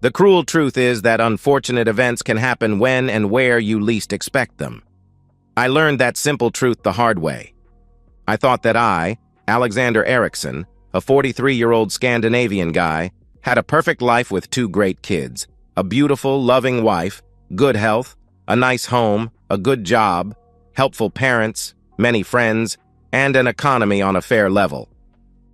The cruel truth is that unfortunate events can happen when and where you least expect them. I learned that simple truth the hard way. I thought that I, Alexander Eriksson, a 43-year-old Scandinavian guy, had a perfect life with two great kids, a beautiful, loving wife, good health, a nice home, a good job, helpful parents, many friends, and an economy on a fair level.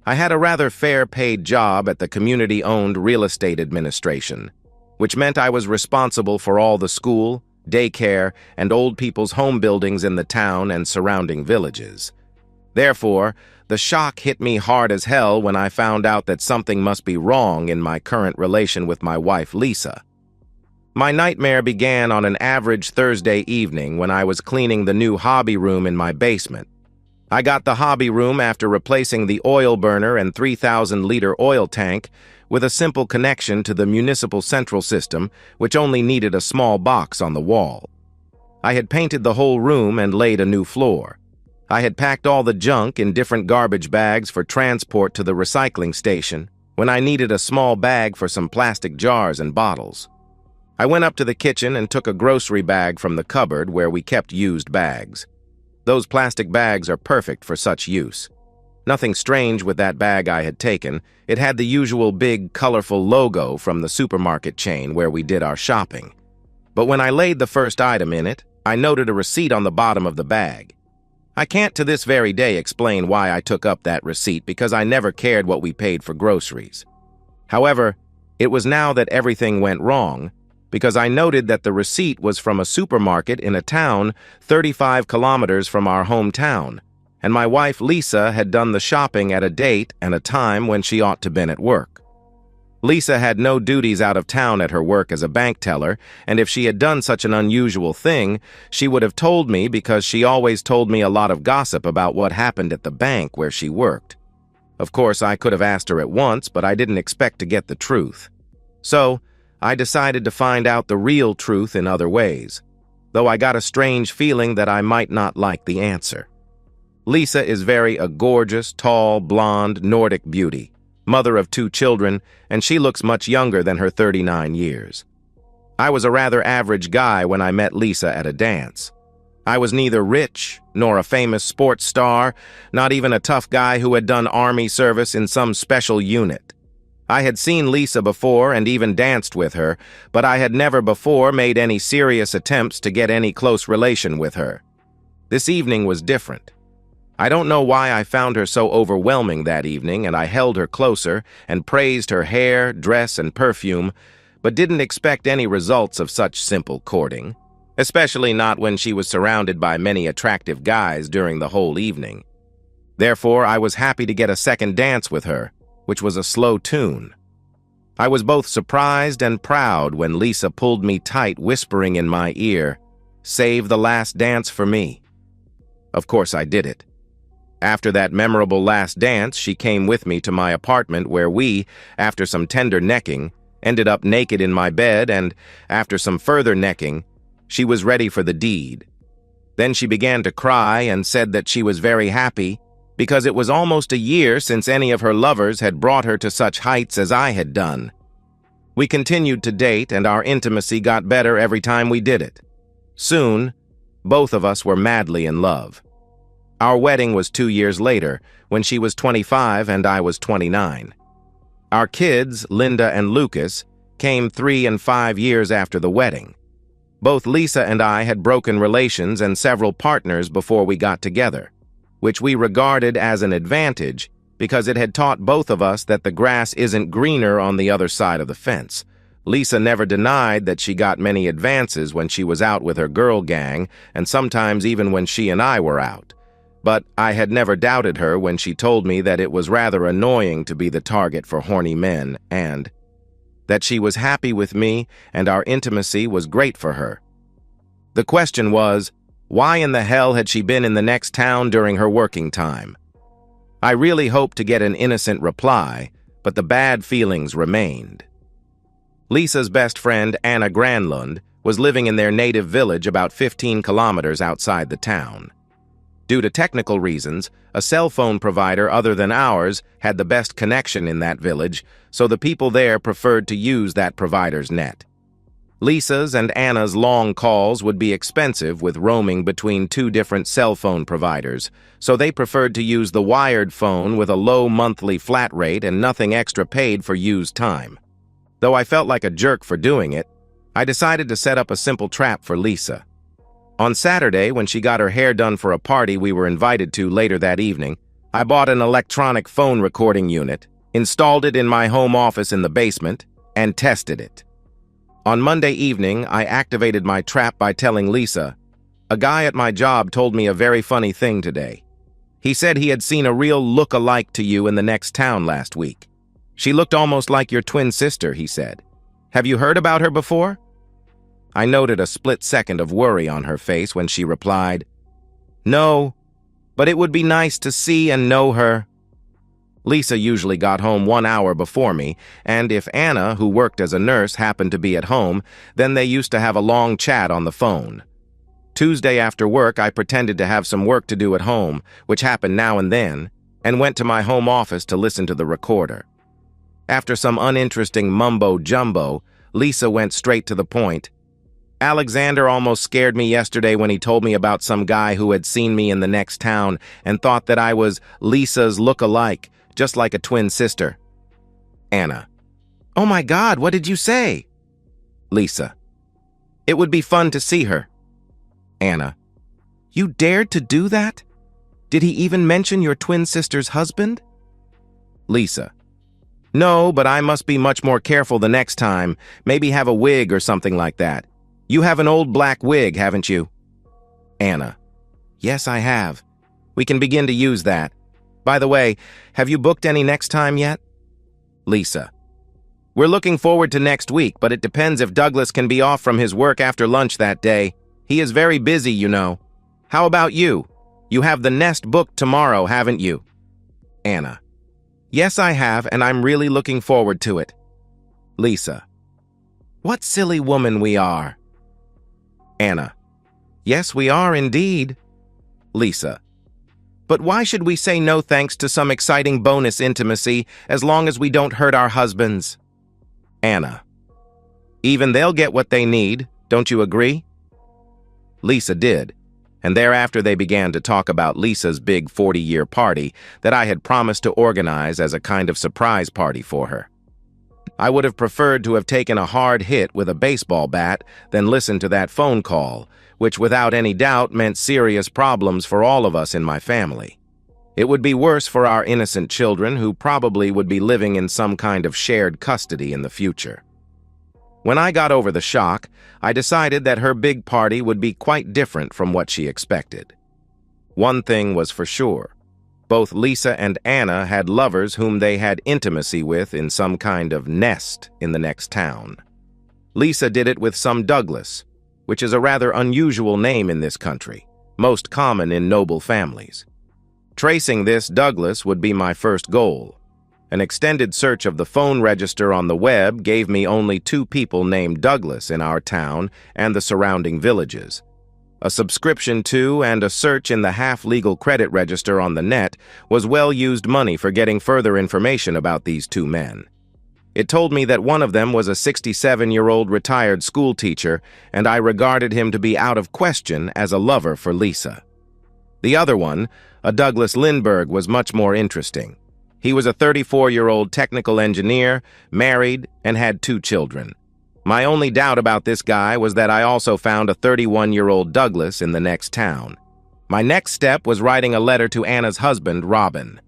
I had a rather fair-paid job at the community-owned real estate administration, which meant I was responsible for all the school, daycare, and old people's home buildings in the town and surrounding villages. Therefore, the shock hit me hard as hell when I found out that something must be wrong in my current relation with my wife, Lisa. My nightmare began on an average Thursday evening when I was cleaning the new hobby room in my basement. I got the hobby room after replacing the oil burner and 3,000-liter oil tank with a simple connection to the municipal central system, which only needed a small box on the wall. I had painted the whole room and laid a new floor. I had packed all the junk in different garbage bags for transport to the recycling station when I needed a small bag for some plastic jars and bottles. I went up to the kitchen and took a grocery bag from the cupboard where we kept used bags. Those plastic bags are perfect for such use. Nothing strange with that bag I had taken. It had the usual big, colorful logo from the supermarket chain where we did our shopping. But when I laid the first item in it, I noted a receipt on the bottom of the bag. I can't to this very day explain why I took up that receipt because I never cared what we paid for groceries. However, it was now that everything went wrong, because I noted that the receipt was from a supermarket in a town 35 kilometers from our hometown, and my wife Lisa had done the shopping at a date and a time when she ought to been at work. Lisa had no duties out of town at her work as a bank teller, and if she had done such an unusual thing, she would have told me because she always told me a lot of gossip about what happened at the bank where she worked. Of course, I could have asked her at once, but I didn't expect to get the truth. So, I decided to find out the real truth in other ways, though I got a strange feeling that I might not like the answer. Lisa is a gorgeous, tall, blonde, Nordic beauty, mother of 2 children, and she looks much younger than her 39 years. I was a rather average guy when I met Lisa at a dance. I was neither rich nor a famous sports star, not even a tough guy who had done army service in some special unit. I had seen Lisa before and even danced with her, but I had never before made any serious attempts to get any close relation with her. This evening was different. I don't know why I found her so overwhelming that evening, and I held her closer and praised her hair, dress, and perfume, but didn't expect any results of such simple courting, especially not when she was surrounded by many attractive guys during the whole evening. Therefore, I was happy to get a second dance with her, which was a slow tune. I was both surprised and proud when Lisa pulled me tight, whispering in my ear, "Save the last dance for me." Of course I did it. After that memorable last dance, she came with me to my apartment where we, after some tender necking, ended up naked in my bed, and after some further necking, she was ready for the deed. Then she began to cry and said that she was very happy because it was almost a year since any of her lovers had brought her to such heights as I had done. We continued to date, and our intimacy got better every time we did it. Soon, both of us were madly in love. Our wedding was 2 years later, when she was 25 and I was 29. Our kids, Linda and Lucas, came 3 and 5 years after the wedding. Both Lisa and I had broken relations and several partners before we got together, which we regarded as an advantage because it had taught both of us that the grass isn't greener on the other side of the fence. Lisa never denied that she got many advances when she was out with her girl gang, and sometimes even when she and I were out. But I had never doubted her when she told me that it was rather annoying to be the target for horny men, and that she was happy with me and our intimacy was great for her. The question was, why in the hell had she been in the next town during her working time? I really hoped to get an innocent reply, but the bad feelings remained. Lisa's best friend, Anna Granlund, was living in their native village about 15 kilometers outside the town. Due to technical reasons, a cell phone provider other than ours had the best connection in that village, so the people there preferred to use that provider's net. Lisa's and Anna's long calls would be expensive with roaming between two different cell phone providers, so they preferred to use the wired phone with a low monthly flat rate and nothing extra paid for used time. Though I felt like a jerk for doing it, I decided to set up a simple trap for Lisa. On Saturday, when she got her hair done for a party we were invited to later that evening, I bought an electronic phone recording unit, installed it in my home office in the basement, and tested it. On Monday evening, I activated my trap by telling Lisa, "A guy at my job told me a very funny thing today. He said he had seen a real look-alike to you in the next town last week. She looked almost like your twin sister," he said. "Have you heard about her before?" I noted a split second of worry on her face when she replied, "No, but it would be nice to see and know her." Lisa usually got home 1 hour before me, and if Anna, who worked as a nurse, happened to be at home, then they used to have a long chat on the phone. Tuesday after work, I pretended to have some work to do at home, which happened now and then, and went to my home office to listen to the recorder. After some uninteresting mumbo-jumbo, Lisa went straight to the point. "Alexander almost scared me yesterday when he told me about some guy who had seen me in the next town and thought that I was Lisa's look-alike, just like a twin sister." Anna: "Oh my God, what did you say?" Lisa: "It would be fun to see her." Anna: "You dared to do that? Did he even mention your twin sister's husband?" Lisa: "No, but I must be much more careful the next time. Maybe have a wig or something like that. You have an old black wig, haven't you?" Anna: "Yes, I have. We can begin to use that. By the way, have you booked any next time yet?" Lisa: "We're looking forward to next week, but it depends if Douglas can be off from his work after lunch that day. He is very busy, you know. How about you? You have the nest booked tomorrow, haven't you?" Anna: "Yes, I have, and I'm really looking forward to it." Lisa: "What silly woman we are." Anna: "Yes, we are indeed." Lisa: "But why should we say no thanks to some exciting bonus intimacy as long as we don't hurt our husbands?" Anna: "Even they'll get what they need, don't you agree?" Lisa did, and thereafter they began to talk about Lisa's big 40-year party that I had promised to organize as a kind of surprise party for her. I would have preferred to have taken a hard hit with a baseball bat than listen to that phone call, which without any doubt meant serious problems for all of us in my family. It would be worse for our innocent children, who probably would be living in some kind of shared custody in the future. When I got over the shock, I decided that her big party would be quite different from what she expected. One thing was for sure. Both Lisa and Anna had lovers whom they had intimacy with in some kind of nest in the next town. Lisa did it with some Douglas, which is a rather unusual name in this country, most common in noble families. Tracing this Douglas would be my first goal. An extended search of the phone register on the web gave me only 2 people named Douglas in our town and the surrounding villages. A subscription to and a search in the half-legal credit register on the net was well-used money for getting further information about these 2 men. It told me that one of them was a 67-year-old retired school teacher, and I regarded him to be out of question as a lover for Lisa. The other one, a Douglas Lindbergh, was much more interesting. He was a 34-year-old technical engineer, married, and had 2 children. My only doubt about this guy was that I also found a 31-year-old Douglas in the next town. My next step was writing a letter to Anna's husband, Robin.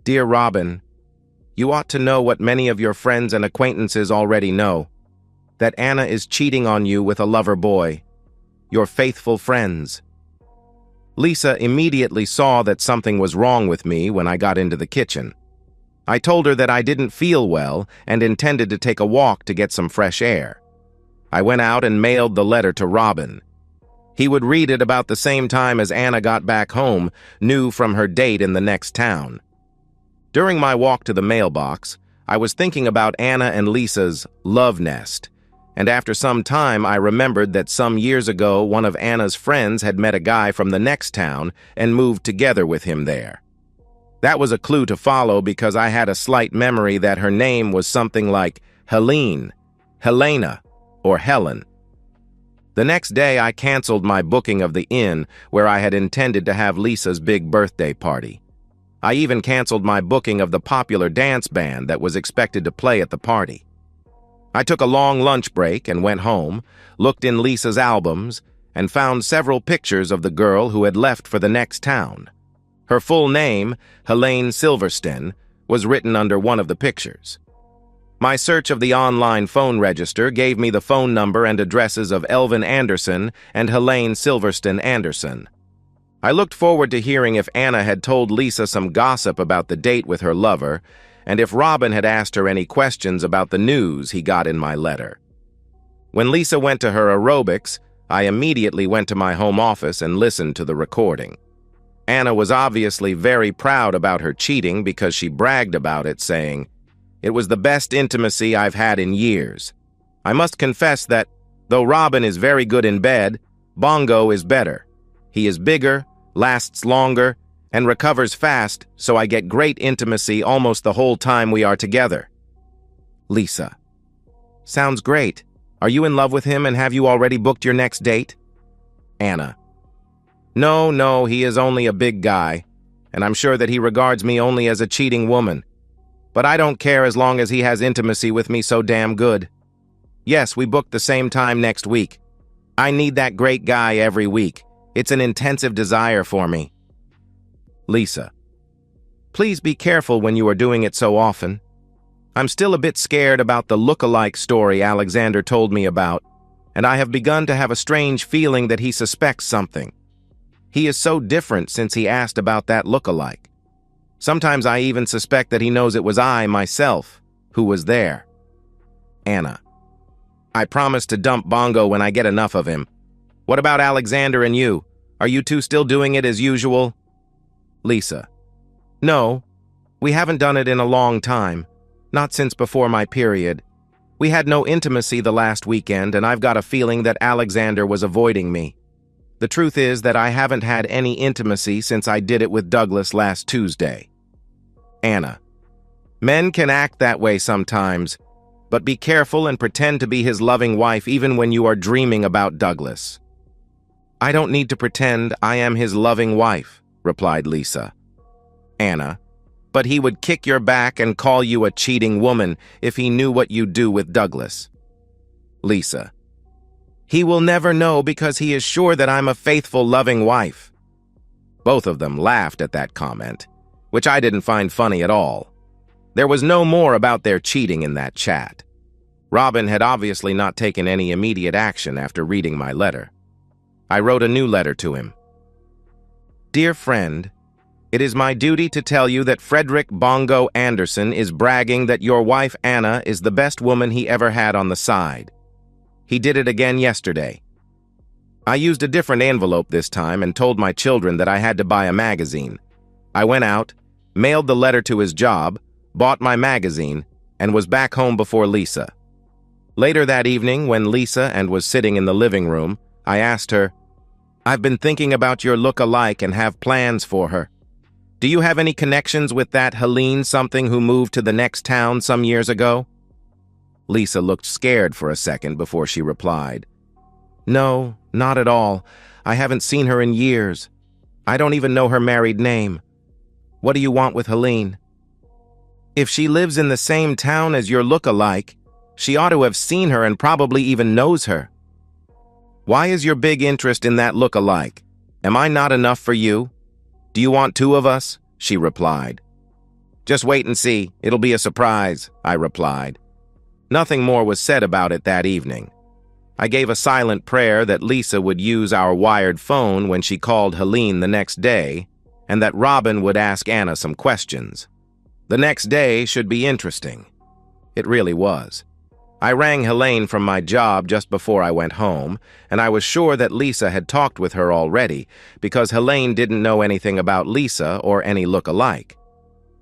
"Dear Robin, you ought to know what many of your friends and acquaintances already know, that Anna is cheating on you with a lover boy. Your faithful friends." Lisa immediately saw that something was wrong with me when I got into the kitchen. I told her that I didn't feel well and intended to take a walk to get some fresh air. I went out and mailed the letter to Robin. He would read it about the same time as Anna got back home, new from her date in the next town. During my walk to the mailbox, I was thinking about Anna and Lisa's love nest, And after some time, I remembered that some years ago, one of Anna's friends had met a guy from the next town and moved together with him there. That was a clue to follow because I had a slight memory that her name was something like Helene, Helena, or Helen. The next day, I canceled my booking of the inn where I had intended to have Lisa's big birthday party. I even canceled my booking of the popular dance band that was expected to play at the party. I took a long lunch break and went home, looked in Lisa's albums, and found several pictures of the girl who had left for the next town. Her full name, Helene Silverstein, was written under one of the pictures. My search of the online phone register gave me the phone number and addresses of Elvin Anderson and Helene Silverstein Anderson. I looked forward to hearing if Anna had told Lisa some gossip about the date with her lover, and if Robin had asked her any questions about the news he got in my letter. When Lisa went to her aerobics, I immediately went to my home office and listened to the recording. Anna was obviously very proud about her cheating because she bragged about it, saying, "It was the best intimacy I've had in years. I must confess that, though Robin is very good in bed, Bongo is better. He is bigger, lasts longer, and recovers fast, so I get great intimacy almost the whole time we are together." Lisa: "Sounds great. Are you in love with him and have you already booked your next date?" Anna: No, he is only a big guy, and I'm sure that he regards me only as a cheating woman. But I don't care as long as he has intimacy with me so damn good. Yes, we booked the same time next week. I need that great guy every week. It's an intensive desire for me." Lisa: "Please be careful when you are doing it so often. I'm still a bit scared about the look-alike story Alexander told me about, and I have begun to have a strange feeling that he suspects something. He is so different since he asked about that look-alike. Sometimes I even suspect that he knows it was I, myself, who was there." Anna: "I promise to dump Bongo when I get enough of him. What about Alexander and you? Are you two still doing it as usual?" Lisa: "No, we haven't done it in a long time. Not since before my period. We had no intimacy the last weekend, and I've got a feeling that Alexander was avoiding me. The truth is that I haven't had any intimacy since I did it with Douglas last Tuesday." Anna: "Men can act that way sometimes, but be careful and pretend to be his loving wife even when you are dreaming about Douglas." "I don't need to pretend I am his loving wife," replied Lisa. Anna: "But he would kick your back and call you a cheating woman if he knew what you do with Douglas." Lisa: "He will never know because he is sure that I'm a faithful, loving wife." Both of them laughed at that comment, which I didn't find funny at all. There was no more about their cheating in that chat. Robin had obviously not taken any immediate action after reading my letter. I wrote a new letter to him. "Dear friend, it is my duty to tell you that Frederick Bongo Anderson is bragging that your wife Anna is the best woman he ever had on the side. He did it again yesterday. I used a different envelope this time and told my children that I had to buy a magazine. I went out, mailed the letter to his job, bought my magazine, and was back home before Lisa. Later that evening, when Lisa was sitting in the living room, I asked her, 'I've been thinking about your look-alike and have plans for her. Do you have any connections with that Helene something who moved to the next town some years ago?' Lisa looked scared for a second before she replied, 'No, not at all. I haven't seen her in years. I don't even know her married name. What do you want with Helene?' If she lives in the same town as your look-alike, she ought to have seen her and probably even knows her. Why is your big interest in that look-alike? Am I not enough for you? Do you want two of us?" she replied. "Just wait and see. It'll be a surprise," I replied. Nothing more was said about it that evening. I gave a silent prayer that Lisa would use our wired phone when she called Helene the next day, and that Robin would ask Anna some questions. The next day should be interesting. It really was. I rang Helene from my job just before I went home, and I was sure that Lisa had talked with her already, because Helene didn't know anything about Lisa or any look-alike.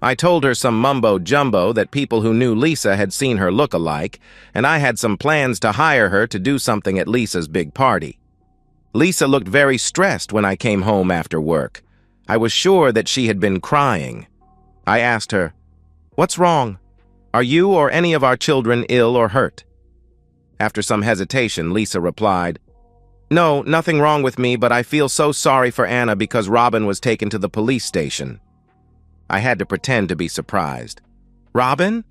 I told her some mumbo-jumbo that people who knew Lisa had seen her look alike, and I had some plans to hire her to do something at Lisa's big party. Lisa looked very stressed when I came home after work. I was sure that she had been crying. I asked her, "What's wrong? Are you or any of our children ill or hurt?" After some hesitation, Lisa replied, "No, nothing wrong with me, but I feel so sorry for Anna because Robin was taken to the police station." I had to pretend to be surprised. "Robin?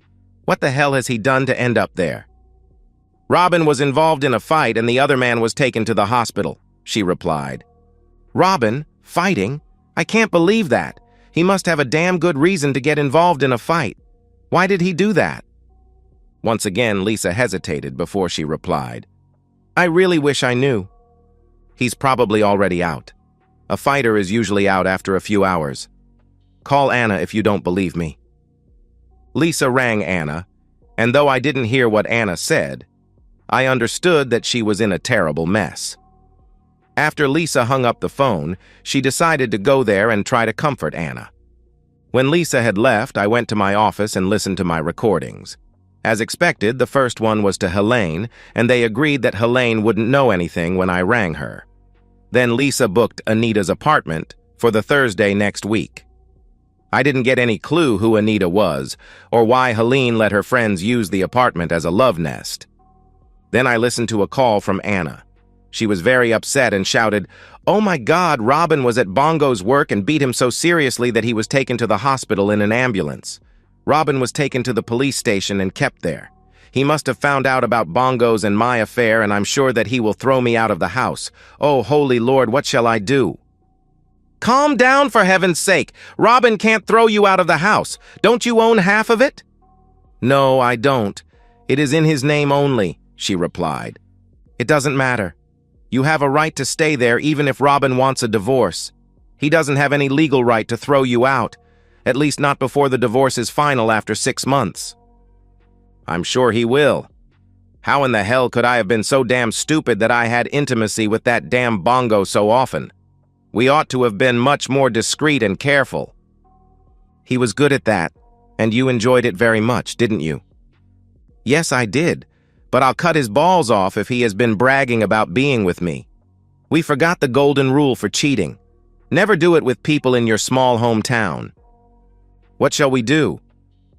What the hell has he done to end up there?" "Robin was involved in a fight and the other man was taken to the hospital," she replied. "Robin? Fighting? I can't believe that. He must have a damn good reason to get involved in a fight. Why did he do that?" Once again, Lisa hesitated before she replied, "I really wish I knew. He's probably already out. A fighter is usually out after a few hours. Call Anna if you don't believe me." Lisa rang Anna, and though I didn't hear what Anna said, I understood that she was in a terrible mess. After Lisa hung up the phone, she decided to go there and try to comfort Anna. When Lisa had left, I went to my office and listened to my recordings. As expected, the first one was to Helene, and they agreed that Helene wouldn't know anything when I rang her. Then Lisa booked Anita's apartment for the Thursday next week. I didn't get any clue who Anita was, or why Helene let her friends use the apartment as a love nest. Then I listened to a call from Anna. She was very upset and shouted, "Oh my God, Robin was at Bongo's work and beat him so seriously that he was taken to the hospital in an ambulance. Robin was taken to the police station and kept there. He must have found out about Bongo's and my affair, and I'm sure that he will throw me out of the house. Oh, holy Lord, what shall I do?" "Calm down, for heaven's sake. Robin can't throw you out of the house. Don't you own half of it?" "No, I don't. It is in his name only," she replied. "It doesn't matter. You have a right to stay there even if Robin wants a divorce. He doesn't have any legal right to throw you out, at least not before the divorce is final after 6 months." "I'm sure he will. How in the hell could I have been so damn stupid that I had intimacy with that damn Bongo so often? We ought to have been much more discreet and careful." "He was good at that, and you enjoyed it very much, didn't you?" "Yes, I did, but I'll cut his balls off if he has been bragging about being with me. We forgot the golden rule for cheating. Never do it with people in your small hometown." "What shall we do?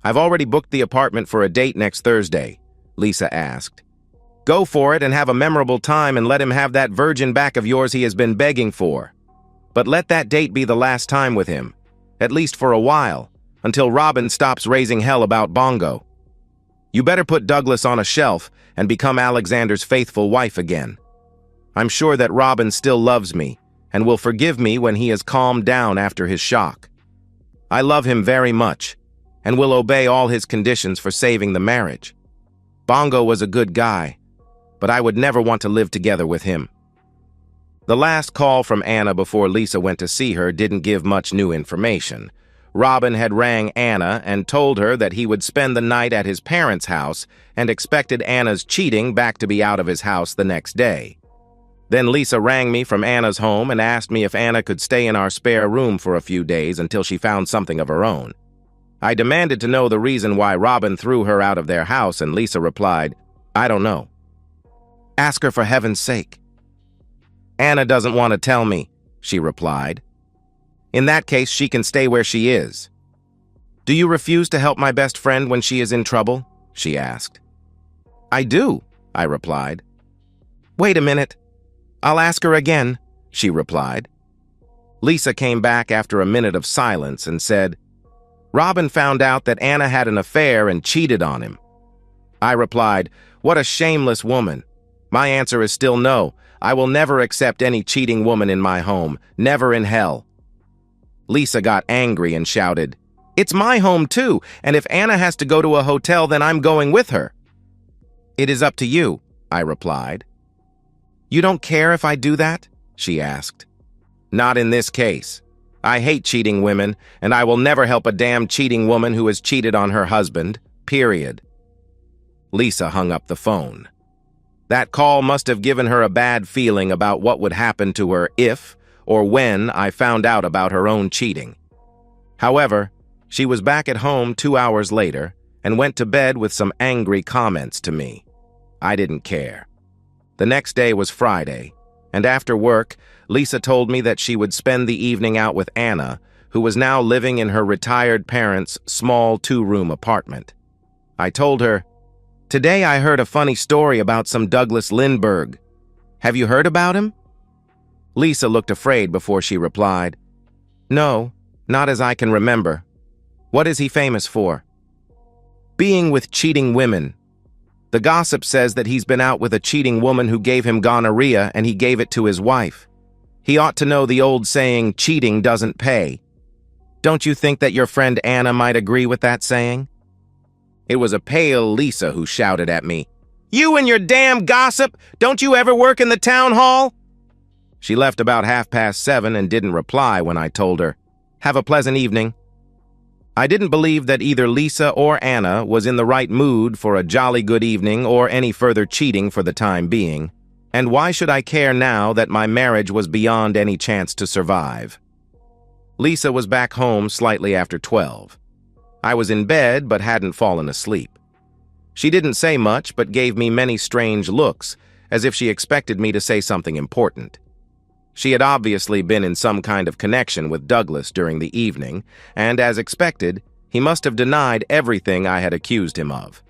I've already booked the apartment for a date next Thursday," Lisa asked. "Go for it and have a memorable time and let him have that virgin back of yours he has been begging for. But let that date be the last time with him, at least for a while, until Robin stops raising hell about Bongo. You better put Douglas on a shelf and become Alexander's faithful wife again. I'm sure that Robin still loves me and will forgive me when he has calmed down after his shock. I love him very much and will obey all his conditions for saving the marriage. Bongo was a good guy, but I would never want to live together with him." The last call from Anna before Lisa went to see her didn't give much new information. Robin had rang Anna and told her that he would spend the night at his parents' house and expected Anna's cheating back to be out of his house the next day. Then Lisa rang me from Anna's home and asked me if Anna could stay in our spare room for a few days until she found something of her own. I demanded to know the reason why Robin threw her out of their house, and Lisa replied, "I don't know." "Ask her for heaven's sake." "Anna doesn't want to tell me," she replied. "In that case, she can stay where she is." "Do you refuse to help my best friend when she is in trouble?" she asked. "I do," I replied. "Wait a minute. I'll ask her again," she replied. Lisa came back after a minute of silence and said, "Robin found out that Anna had an affair and cheated on him." I replied, "What a shameless woman." My answer is still no. I will never accept any cheating woman in my home, never in hell. Lisa got angry and shouted, "It's my home too, and if Anna has to go to a hotel, then I'm going with her." "It is up to you," I replied. "You don't care if I do that?" she asked. "Not in this case. I hate cheating women, and I will never help a damn cheating woman who has cheated on her husband, period." Lisa hung up the phone. That call must have given her a bad feeling about what would happen to her if or when I found out about her own cheating. However, She was back at home 2 hours later and went to bed with some angry comments to me. I didn't care. The next day was Friday, and after work, Lisa told me that she would spend the evening out with Anna, who was now living in her retired parents' small 2-room apartment. I told her, "Today I heard a funny story about some Douglas Lindbergh. Have you heard about him?" Lisa looked afraid before she replied, "No, not as I can remember. What is he famous for?" "Being with cheating women. The gossip says that he's been out with a cheating woman who gave him gonorrhea and he gave it to his wife. He ought to know the old saying, cheating doesn't pay. Don't you think that your friend Anna might agree with that saying?" It was a pale Lisa who shouted at me, "You and your damn gossip! Don't you ever work in the town hall?" She left about 7:30 and didn't reply when I told her, "Have a pleasant evening." I didn't believe that either Lisa or Anna was in the right mood for a jolly good evening or any further cheating for the time being. And why should I care now that my marriage was beyond any chance to survive? Lisa was back home slightly after 12. I was in bed but hadn't fallen asleep. She didn't say much but gave me many strange looks, as if she expected me to say something important. She had obviously been in some kind of connection with Douglas during the evening, and as expected, he must have denied everything I had accused him of.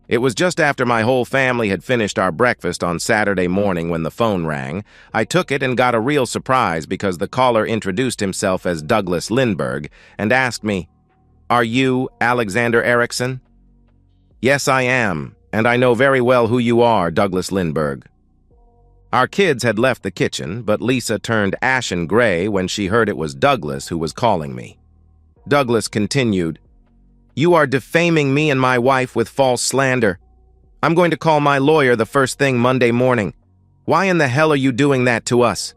It was just after my whole family had finished our breakfast on Saturday morning when the phone rang. I took it and got a real surprise because the caller introduced himself as Douglas Lindbergh and asked me, "Are you Alexander Erickson?" "Yes, I am, and I know very well who you are, Douglas Lindbergh." Our kids had left the kitchen, but Lisa turned ashen gray when she heard it was Douglas who was calling me. Douglas continued, "You are defaming me and my wife with false slander. I'm going to call my lawyer the first thing Monday morning. Why in the hell are you doing that to us?"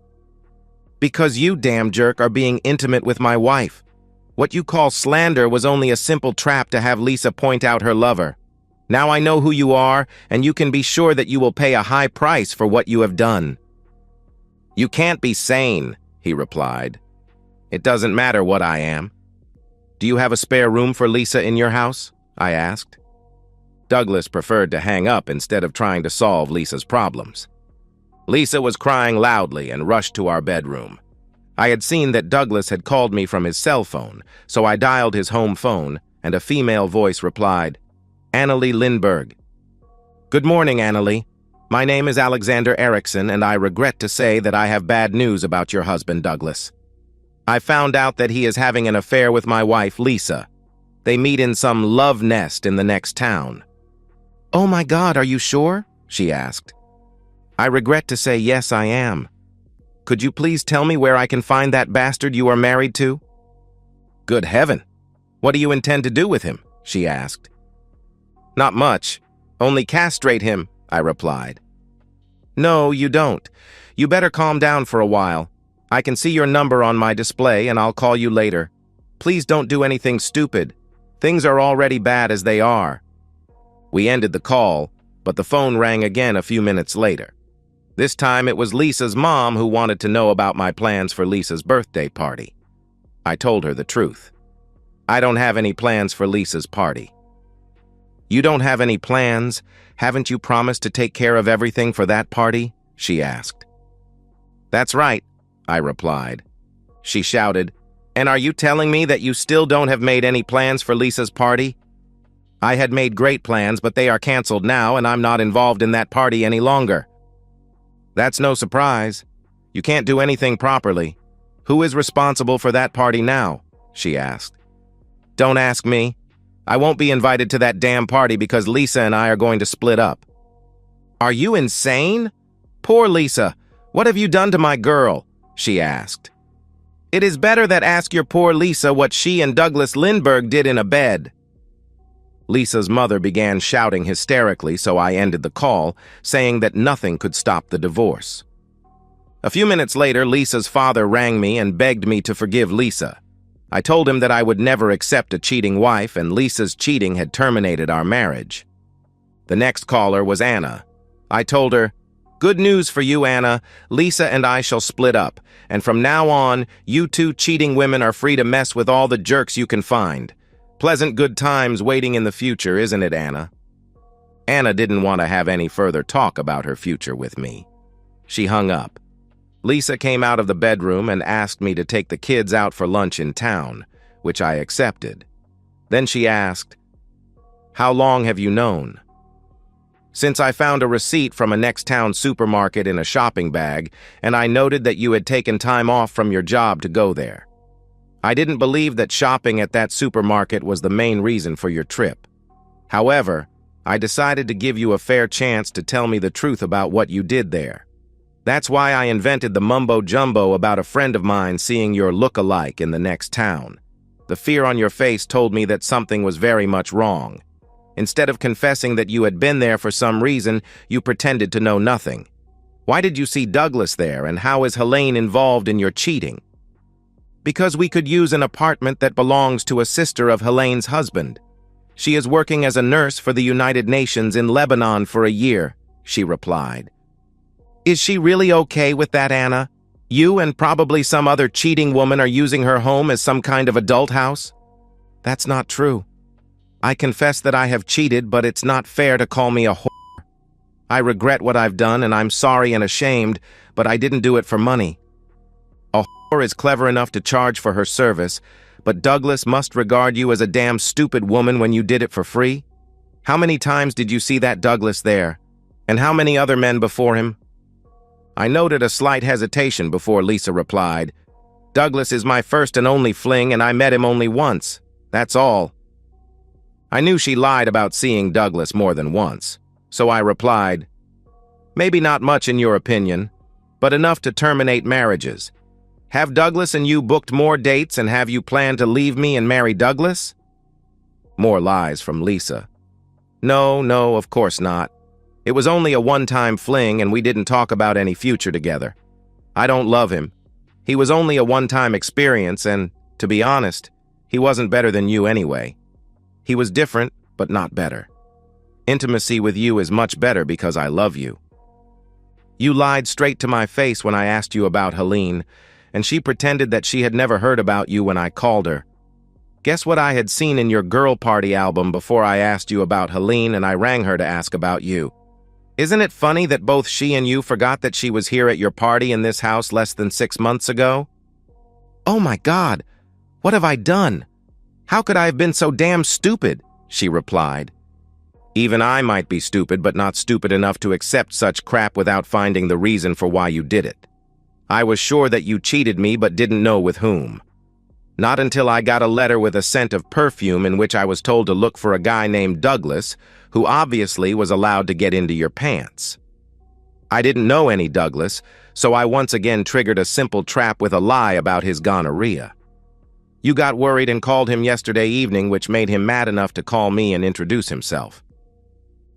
"Because you, damn jerk, are being intimate with my wife. What you call slander was only a simple trap to have Lisa point out her lover. Now I know who you are, and you can be sure that you will pay a high price for what you have done." "You can't be sane," he replied. "It doesn't matter what I am." "Do you have a spare room for Lisa in your house?" I asked. Douglas preferred to hang up instead of trying to solve Lisa's problems. Lisa was crying loudly and rushed to our bedroom. I had seen that Douglas had called me from his cell phone, so I dialed his home phone, and a female voice replied, "Annalie Lindbergh." "Good morning, Annalie. My name is Alexander Erickson, and I regret to say that I have bad news about your husband, Douglas. I found out that he is having an affair with my wife, Lisa. They meet in some love nest in the next town." "Oh my God, are you sure?" she asked. "I regret to say yes, I am. Could you please tell me where I can find that bastard you are married to?" "Good heaven! What do you intend to do with him?" she asked. "Not much. Only castrate him," I replied. "No, you don't. You better calm down for a while. I can see your number on my display and I'll call you later. Please don't do anything stupid. Things are already bad as they are." We ended the call, but the phone rang again a few minutes later. This time it was Lisa's mom who wanted to know about my plans for Lisa's birthday party. I told her the truth. "I don't have any plans for Lisa's party." "You don't have any plans? Haven't you promised to take care of everything for that party?" she asked. "That's right," I replied. She shouted, "And are you telling me that you still don't have made any plans for Lisa's party?" "I had made great plans, but they are canceled now, and I'm not involved in that party any longer." "That's no surprise. You can't do anything properly. Who is responsible for that party now?" she asked. "Don't ask me. I won't be invited to that damn party because Lisa and I are going to split up." "Are you insane? Poor Lisa. What have you done to my girl?" she asked. "It is better that ask your poor Lisa what she and Douglas Lindbergh did in a bed." Lisa's mother began shouting hysterically, so I ended the call, saying that nothing could stop the divorce. A few minutes later, Lisa's father rang me and begged me to forgive Lisa. I told him that I would never accept a cheating wife, and Lisa's cheating had terminated our marriage. The next caller was Anna. I told her, "Good news for you, Anna. Lisa and I shall split up, and from now on, you two cheating women are free to mess with all the jerks you can find. Pleasant good times waiting in the future, isn't it, Anna? Anna didn't want to have any further talk about her future with me. She hung up. Lisa came out of the bedroom and asked me to take the kids out for lunch in town, which I accepted. Then she asked, "How long have you known?" "Since I found a receipt from a next-town supermarket in a shopping bag, and I noted that you had taken time off from your job to go there. I didn't believe that shopping at that supermarket was the main reason for your trip. However, I decided to give you a fair chance to tell me the truth about what you did there. That's why I invented the mumbo-jumbo about a friend of mine seeing your look-alike in the next town. The fear on your face told me that something was very much wrong. Instead of confessing that you had been there for some reason, you pretended to know nothing. Why did you see Douglas there, and how is Helene involved in your cheating?" "Because we could use an apartment that belongs to a sister of Helene's husband. She is working as a nurse for the United Nations in Lebanon for a year," she replied. "Is she really okay with that, Anna? You and probably some other cheating woman are using her home as some kind of adult house?" "That's not true. I confess that I have cheated, but it's not fair to call me a whore. I regret what I've done, and I'm sorry and ashamed, but I didn't do it for money. A whore is clever enough to charge for her service, but Douglas must regard you as a damn stupid woman when you did it for free. How many times did you see that Douglas there? And how many other men before him?" I noted a slight hesitation before Lisa replied, "Douglas is my first and only fling, and I met him only once. That's all." I knew she lied about seeing Douglas more than once, so I replied, "Maybe not much in your opinion, but enough to terminate marriages. Have Douglas and you booked more dates, and have you planned to leave me and marry Douglas?" More lies from Lisa. No, of course not. It was only a one-time fling, and we didn't talk about any future together. I don't love him. He was only a one-time experience, and, to be honest, he wasn't better than you anyway. He was different, but not better. Intimacy with you is much better because I love you. You lied straight to my face when I asked you about Helene, and she pretended that she had never heard about you when I called her. Guess what I had seen in your girl party album before I asked you about Helene and I rang her to ask about you. Isn't it funny that both she and you forgot that she was here at your party in this house less than 6 months ago? "Oh my God, what have I done? How could I have been so damn stupid?" she replied. "Even I might be stupid, but not stupid enough to accept such crap without finding the reason for why you did it. I was sure that you cheated me but didn't know with whom. Not until I got a letter with a scent of perfume in which I was told to look for a guy named Douglas, who obviously was allowed to get into your pants. I didn't know any Douglas, so I once again triggered a simple trap with a lie about his gonorrhea. You got worried and called him yesterday evening, which made him mad enough to call me and introduce himself.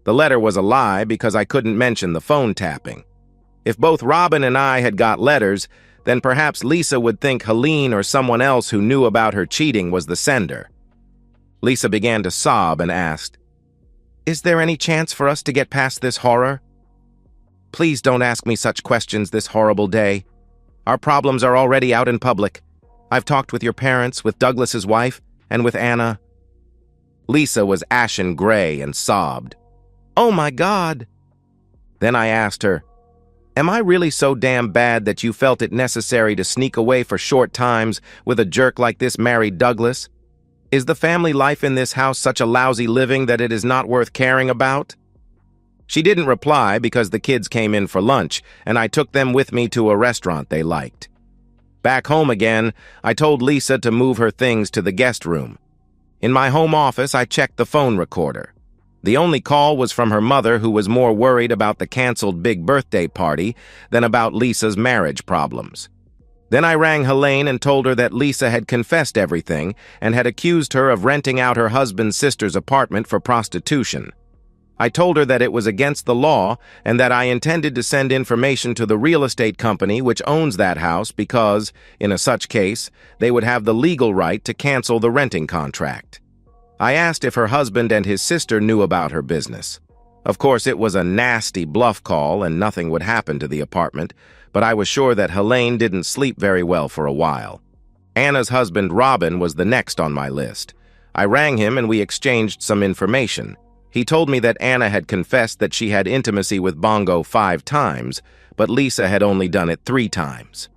The letter was a lie because I couldn't mention the phone tapping. If both Robin and I had got letters, then perhaps Lisa would think Helene or someone else who knew about her cheating was the sender." Lisa began to sob and asked, "Is there any chance for us to get past this horror? Please don't ask me such questions this horrible day. Our problems are already out in public. I've talked with your parents, with Douglas's wife, and with Anna." Lisa was ashen gray and sobbed, "Oh my God." Then I asked her, "Am I really so damn bad that you felt it necessary to sneak away for short times with a jerk like this married Douglas? Is the family life in this house such a lousy living that it is not worth caring about?" She didn't reply because the kids came in for lunch, and I took them with me to a restaurant they liked. Back home again, I told Lisa to move her things to the guest room. In my home office, I checked the phone recorder. The only call was from her mother, who was more worried about the canceled big birthday party than about Lisa's marriage problems. Then I rang Helene and told her that Lisa had confessed everything and had accused her of renting out her husband's sister's apartment for prostitution. I told her that it was against the law and that I intended to send information to the real estate company which owns that house because, in a such case, they would have the legal right to cancel the renting contract. I asked if her husband and his sister knew about her business. Of course, it was a nasty bluff call and nothing would happen to the apartment, but I was sure that Helene didn't sleep very well for a while. Anna's husband, Robin, was the next on my list. I rang him and we exchanged some information. He told me that Anna had confessed that she had intimacy with Bongo 5 times, but Lisa had only done it 3 times.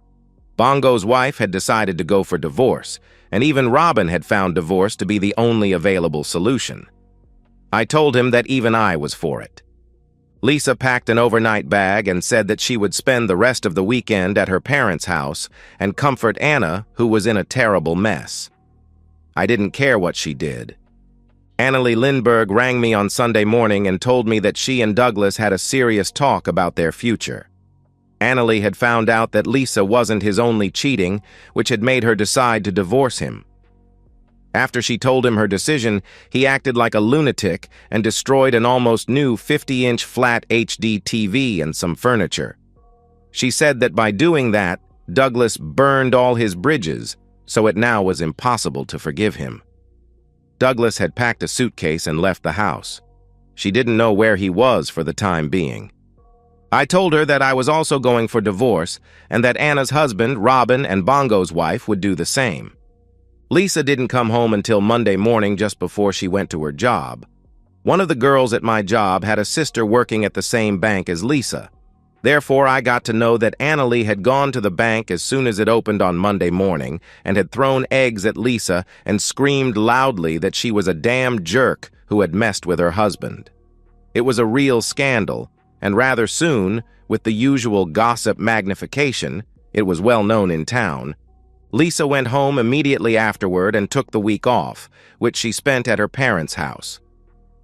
Bongo's wife had decided to go for divorce, and even Robin had found divorce to be the only available solution. I told him that even I was for it. Lisa packed an overnight bag and said that she would spend the rest of the weekend at her parents' house and comfort Anna, who was in a terrible mess. I didn't care what she did. Annalie Lindbergh rang me on Sunday morning and told me that she and Douglas had a serious talk about their future. Annalie had found out that Lisa wasn't his only cheating, which had made her decide to divorce him. After she told him her decision, he acted like a lunatic and destroyed an almost new 50-inch flat HD TV and some furniture. She said that by doing that, Douglas burned all his bridges, so it now was impossible to forgive him. Douglas had packed a suitcase and left the house. She didn't know where he was for the time being. I told her that I was also going for divorce and that Anna's husband, Robin, and Bongo's wife would do the same. Lisa didn't come home until Monday morning just before she went to her job. One of the girls at my job had a sister working at the same bank as Lisa. Therefore, I got to know that Annalie had gone to the bank as soon as it opened on Monday morning and had thrown eggs at Lisa and screamed loudly that she was a damn jerk who had messed with her husband. It was a real scandal, and rather soon, with the usual gossip magnification, it was well known in town. Lisa went home immediately afterward and took the week off, which she spent at her parents' house.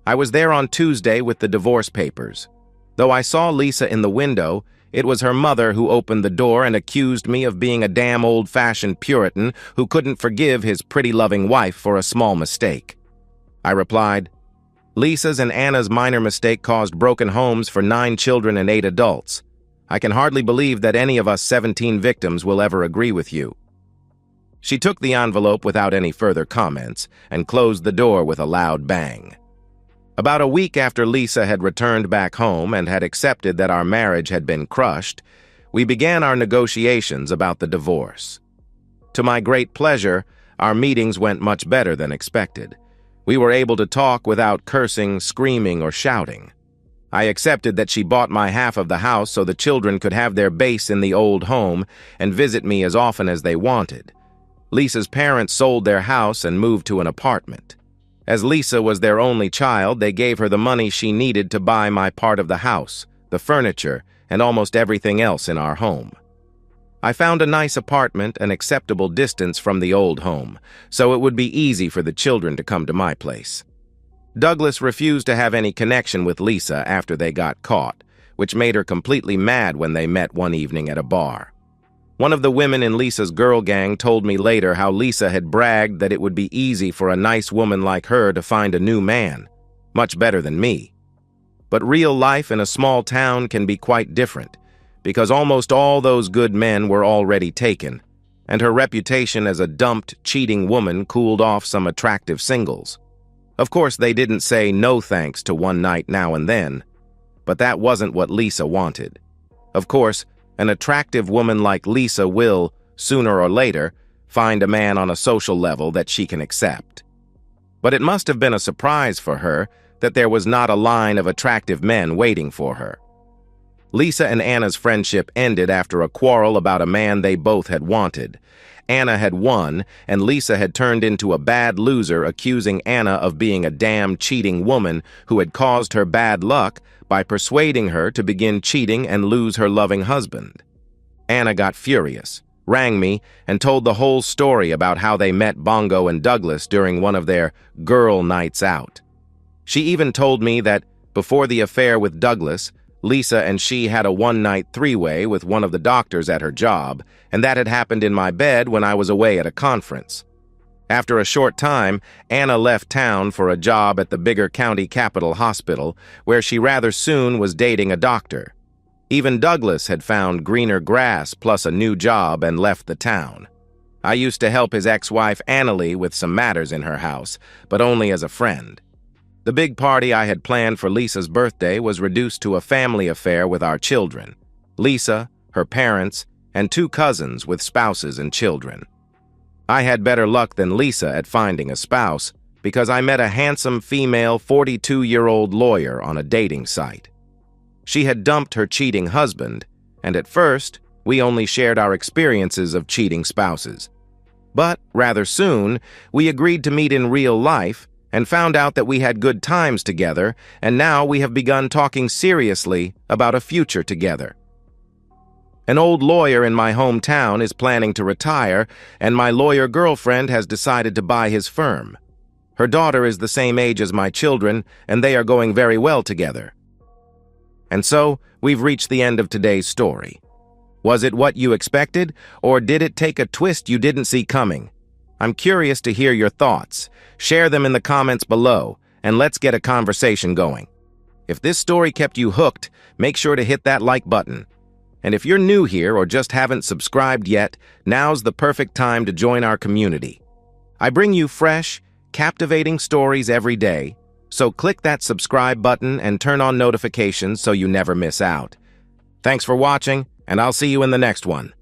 I was there on Tuesday with the divorce papers. Though I saw Lisa in the window, it was her mother who opened the door and accused me of being a damn old-fashioned Puritan who couldn't forgive his pretty loving wife for a small mistake. I replied, "Lisa's and Anna's minor mistake caused broken homes for 9 children and 8 adults. I can hardly believe that any of us 17 victims will ever agree with you." She took the envelope without any further comments and closed the door with a loud bang. About a week after Lisa had returned back home and had accepted that our marriage had been crushed, we began our negotiations about the divorce. To my great pleasure, our meetings went much better than expected. We were able to talk without cursing, screaming, or shouting. I accepted that she bought my half of the house so the children could have their base in the old home and visit me as often as they wanted. Lisa's parents sold their house and moved to an apartment. As Lisa was their only child, they gave her the money she needed to buy my part of the house, the furniture, and almost everything else in our home. I found a nice apartment an acceptable distance from the old home, so it would be easy for the children to come to my place. Douglas refused to have any connection with Lisa after they got caught, which made her completely mad when they met one evening at a bar. One of the women in Lisa's girl gang told me later how Lisa had bragged that it would be easy for a nice woman like her to find a new man, much better than me. But real life in a small town can be quite different, because almost all those good men were already taken, and her reputation as a dumped, cheating woman cooled off some attractive singles. Of course, they didn't say no thanks to one night now and then, but that wasn't what Lisa wanted. Of course, an attractive woman like Lisa will, sooner or later, find a man on a social level that she can accept. But it must have been a surprise for her that there was not a line of attractive men waiting for her. Lisa and Anna's friendship ended after a quarrel about a man they both had wanted. Anna had won, and Lisa had turned into a bad loser, accusing Anna of being a damn cheating woman who had caused her bad luck by persuading her to begin cheating and lose her loving husband. Anna got furious, rang me, and told the whole story about how they met Bongo and Douglas during one of their girl nights out. She even told me that, before the affair with Douglas, Lisa and she had a one-night three-way with one of the doctors at her job, and that had happened in my bed when I was away at a conference. After a short time, Anna left town for a job at the bigger county capital hospital, where she rather soon was dating a doctor. Even Douglas had found greener grass plus a new job and left the town. I used to help his ex-wife Annalie with some matters in her house, but only as a friend. The big party I had planned for Lisa's birthday was reduced to a family affair with our children. Lisa, her parents, and 2 cousins with spouses and children. I had better luck than Lisa at finding a spouse, because I met a handsome female 42-year-old lawyer on a dating site. She had dumped her cheating husband, and at first, we only shared our experiences of cheating spouses. But rather soon, we agreed to meet in real life and found out that we had good times together, and now we have begun talking seriously about a future together. An old lawyer in my hometown is planning to retire, and my lawyer girlfriend has decided to buy his firm. Her daughter is the same age as my children, and they are going very well together. And so, we've reached the end of today's story. Was it what you expected, or did it take a twist you didn't see coming? I'm curious to hear your thoughts. Share them in the comments below, and let's get a conversation going. If this story kept you hooked, make sure to hit that like button. And if you're new here or just haven't subscribed yet, now's the perfect time to join our community. I bring you fresh, captivating stories every day, so click that subscribe button and turn on notifications so you never miss out. Thanks for watching, and I'll see you in the next one.